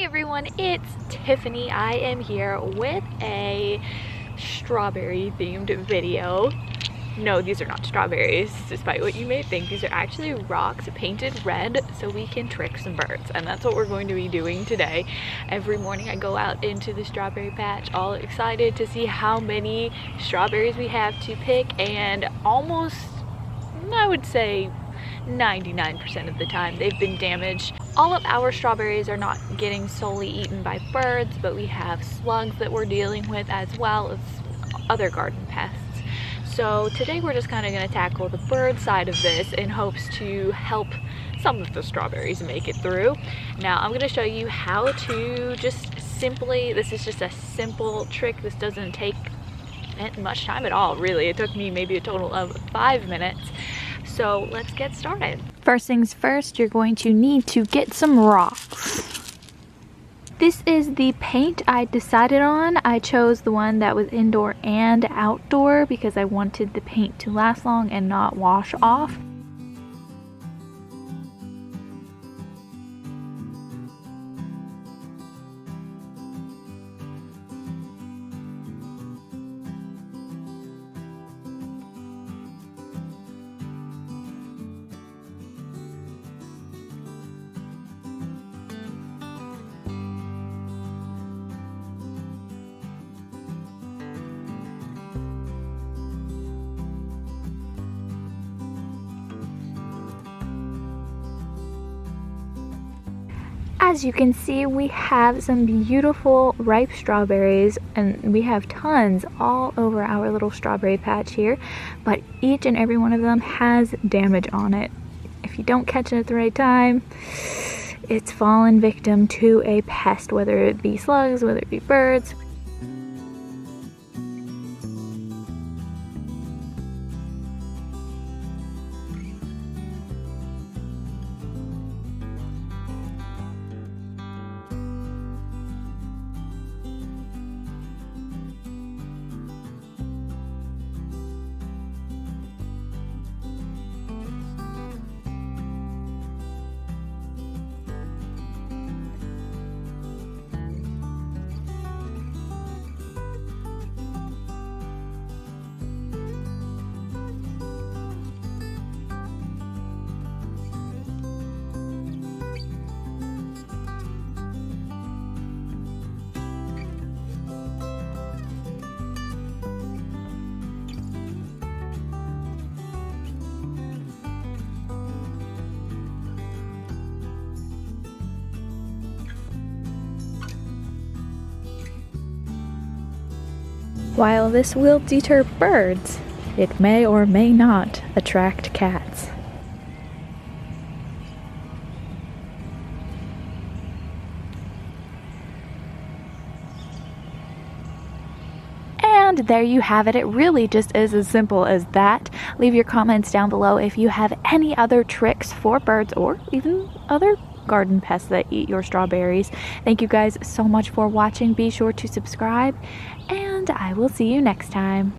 everyone, it's Tiffany. I am here with a strawberry themed video. No, these are not strawberries, despite what you may think. These are actually rocks painted red so we can trick some birds, and that's what we're going to be doing today. Every morning I go out into the strawberry patch all excited to see how many strawberries we have to pick, and almost, I would say 99% of the time they've been damaged. All of our strawberries are not getting solely eaten by birds, but we have slugs that we're dealing with as well as other garden pests. So today we're just kind of going to tackle the bird side of this in hopes to help some of the strawberries make it through. Now I'm going to show you how to just simply, this is just a simple trick. This doesn't take much time at all, really. It took me maybe a total of 5 minutes. So let's get started. First things first, you're going to need to get some rocks. This is the paint I decided on. I chose the one that was indoor and outdoor because I wanted the paint to last long and not wash off. As you can see, we have some beautiful ripe strawberries, and we have tons all over our little strawberry patch here, but each and every one of them has damage on it. If you don't catch it at the right time, it's fallen victim to a pest, whether it be slugs, whether it be birds. While this will deter birds, it may or may not attract cats. And there you have it. It really just is as simple as that. Leave your comments down below if you have any other tricks for birds or even other garden pests that eat your strawberries. Thank you guys so much for watching. Be sure to subscribe, and I will see you next time.